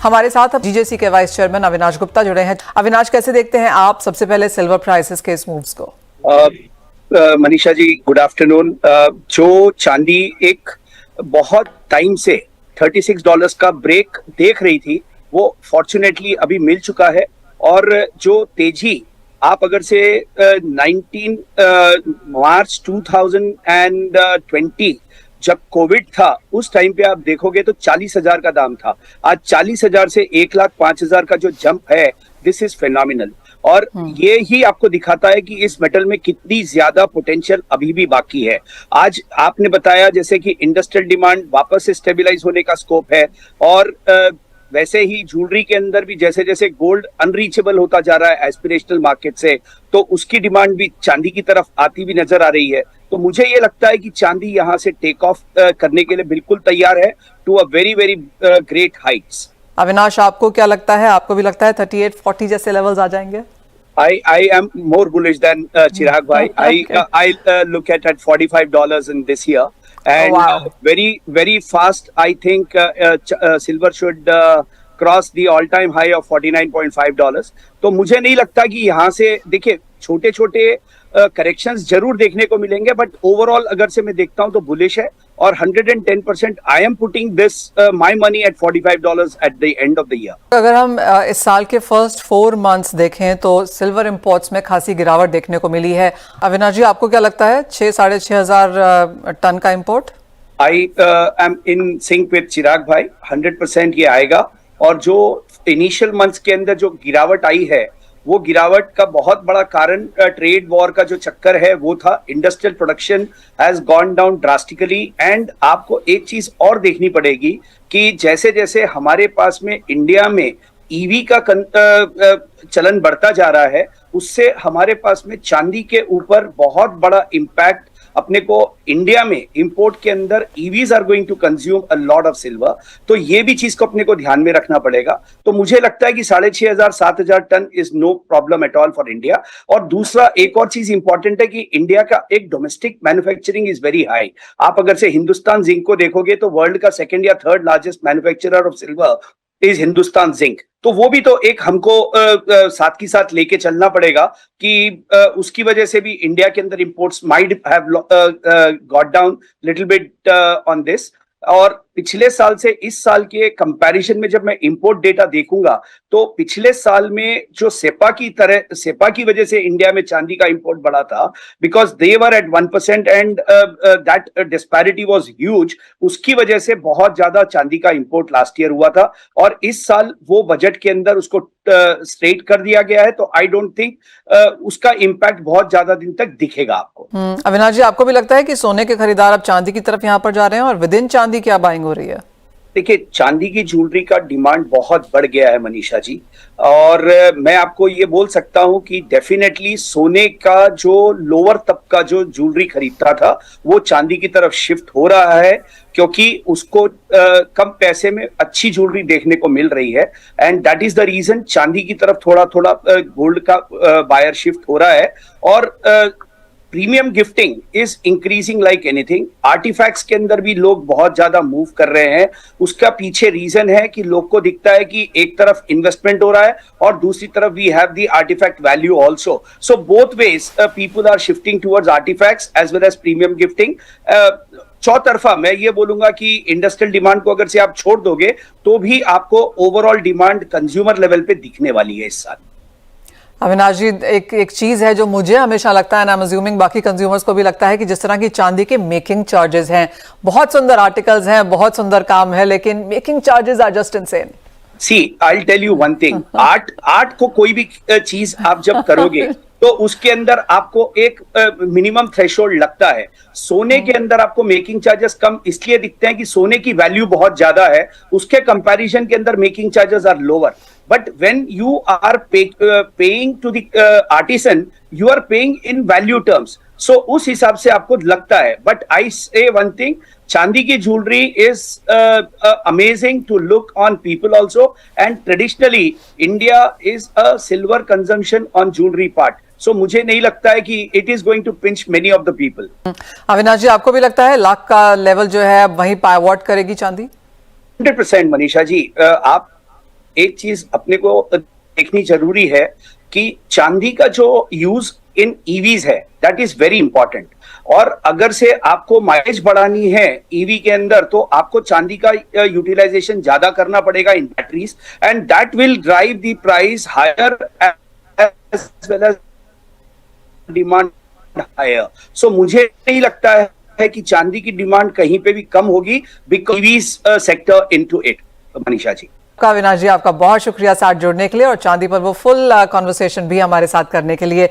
हमारे साथ अब जीजेसी के वाइस चेयरमैन अविनाश गुप्ता जुड़े हैं। अविनाश, कैसे देखते हैं आप सबसे पहले सिल्वर प्राइसेस के इस मूव्स को? Manisha ji, good afternoon. जो चांदी एक बहुत टाइम से $36 का ब्रेक देख रही थी, वो फॉर्चुनेटली अभी मिल चुका है। और जो तेजी आप अगर से 19 मार्च 2020 जब कोविड था उस टाइम पे आप देखोगे तो 40,000 का दाम था। आज 40,000 से 1,05,000 का जो जंप है, दिस इज फेनोमिनल। और ये ही आपको दिखाता है कि इस मेटल में कितनी ज्यादा पोटेंशियल अभी भी बाकी है। आज आपने बताया जैसे कि इंडस्ट्रियल डिमांड वापस से स्टेबलाइज होने का स्कोप है, और वैसे ही ज्वेलरी के अंदर भी जैसे जैसे गोल्ड अनरीचेबल होता जा रहा है एस्पिरेशनल मार्केट से, तो उसकी डिमांड भी चांदी की तरफ आती भी नजर आ रही है। तो मुझे ये लगता है कि चांदी यहाँ से टेक ऑफ करने के लिए बिल्कुल तैयार है to a very very great heights. Avinash, आपको क्या लगता है? आपको भी लगता है 38-40 जैसे लेवल्स आ जाएंगे? I am more bullish than Chirag bhai. Okay. I look at $45 in this year, and Wow. very fast. I think silver should cross the all-time high of $49.5. तो मुझे नहीं लगता कि यहाँ से देखिए छोटे छोटे करेक्शंस जरूर देखने को मिलेंगे, बट ओवरऑल अगर से मैं देखता हूँ तो बुलिश है। और 110% I am putting this my money at $45 at the end of the year. अगर हम इस साल के फर्स्ट 4 मंथ्स देखें तो सिल्वर इंपोर्ट्स में खासी गिरावट देखने को मिली है। अविनाश जी, आपको क्या लगता है 6-6.5 टन का import? I am in sync with Chirag भाई, 100% ये आएगा। और जो इनिशियल मंथ्स के अंदर जो गिरावट आई है, वो गिरावट का बहुत बड़ा कारण ट्रेड वॉर का जो चक्कर है वो था। Industrial production has gone down drastically. And आपको एक चीज और देखनी पड़ेगी कि जैसे जैसे हमारे पास में इंडिया में ईवी का चलन बढ़ता जा रहा है, उससे हमारे पास में चांदी के ऊपर बहुत बड़ा इम्पैक्ट अपने को इंडिया में इंपोर्ट के अंदर EVs are going to consume a lot of silver. तो ये भी चीज को अपने को ध्यान में रखना पड़ेगा। तो मुझे लगता है कि 6,500-7,000 tonne is no problem at all for India. और दूसरा एक और चीज इंपॉर्टेंट है कि इंडिया का एक domestic manufacturing is very high. आप अगर से हिंदुस्तान जिंक को देखोगे तो वर्ल्ड का 2nd या 3rd largest manufacturer of silver is Hindustan zinc. तो वो भी तो एक हमको साथ की साथ लेके चलना पड़ेगा कि उसकी वजह से भी इंडिया के अंदर imports might have got down little bit on this. और पिछले साल से इस साल के कंपैरिजन में जब मैं इंपोर्ट डेटा देखूंगा तो पिछले साल में जो सेपा की वजह से इंडिया में चांदी का इंपोर्ट बढ़ा था, because they were at 1% and that disparity was huge. उसकी वजह से बहुत ज्यादा चांदी का इंपोर्ट लास्ट ईयर हुआ था, और इस साल वो बजट के अंदर उसको स्ट्रेट कर दिया गया है। तो आई डोंट थिंक उसका इम्पैक्ट बहुत ज्यादा दिन तक दिखेगा आपको। अविनाश जी, आपको भी लगता है कि सोने के खरीदार अब चांदी की तरफ यहाँ पर जा रहे हैं, और विद इन चांदी क्या बाइंग हो रही है? देखिए, चांदी की ज्वेलरी का डिमांड बहुत बढ़ गया है मनीषा जी। और मैं आपको ये बोल सकता हूं कि डेफिनेटली सोने का जो लोअर तबका जो ज्वेलरी खरीदता था वो चांदी की तरफ शिफ्ट हो रहा है, क्योंकि उसको कम पैसे में अच्छी ज्वेलरी देखने को मिल रही है। And that is the reason चांदी की तरफ थोड़ा थोड़ा गोल्ड का बायर शिफ्ट हो रहा है। और premium gifting is increasing like anything. Artifacts के अंदर भी लोग बहुत ज्यादा मूव कर रहे हैं। उसका पीछे रीजन है कि लोग को दिखता है कि एक तरफ इन्वेस्टमेंट हो रहा है और दूसरी तरफ we have the artifact value also. So both ways people are shifting towards artifacts as well as premium gifting. चौतरफा मैं ये बोलूंगा कि इंडस्ट्रियल डिमांड को अगर से आप छोड़ दोगे तो भी आपको ओवरऑल डिमांड कंज्यूमर लेवल पे दिखने वाली है इस साल। अविनाश जी, एक चीज है जो मुझे हमेशा लगता है, ना अज्यूमिंग बाकी कंज्यूमर्स को भी लगता है, कि जिस तरह की चांदी के मेकिंग चार्जेस हैं, बहुत सुंदर आर्टिकल्स हैं, बहुत सुंदर काम है, लेकिन making charges are just insane. See I will tell you one thing, art को कोई भी चीज आप जब करोगे तो उसके अंदर आपको एक मिनिमम थ्रेशोल्ड लगता है। सोने के अंदर आपको मेकिंग चार्जेस कम इसलिए दिखते हैं कि सोने की वैल्यू बहुत ज्यादा है, उसके कंपैरिजन के अंदर making charges are lower. But when you are paying to the artisan, you are paying in value terms. So उस हिसाब से आपको लगता है। But I say one thing, चांदी की jewellery is amazing to look on people also, and traditionally India is a silver consumption on jewelry part. So मुझे नहीं लगता है कि it is going to pinch many of the people. Avinash जी, आपको भी लगता है लाख का लेवल जो है वहीं पावट करेगी चांदी? 100% मनीषा जी। आप एक चीज अपने को देखनी जरूरी है कि चांदी का जो यूज इन ईवीज है दैट इज वेरी इंपॉर्टेंट। और अगर से आपको माइलेज बढ़ानी है ईवी के अंदर तो आपको चांदी का यूटिलाइजेशन ज्यादा करना पड़ेगा in batteries, and that will drive the price higher as well as demand higher. So मुझे नहीं लगता है कि चांदी की डिमांड कहीं पे भी कम होगी because EV sector into it. Manisha ji, आपका अविनाश जी, आपका बहुत शुक्रिया साथ जुड़ने के लिए और चांदी पर वो फुल कॉन्वर्सेशन भी हमारे साथ करने के लिए।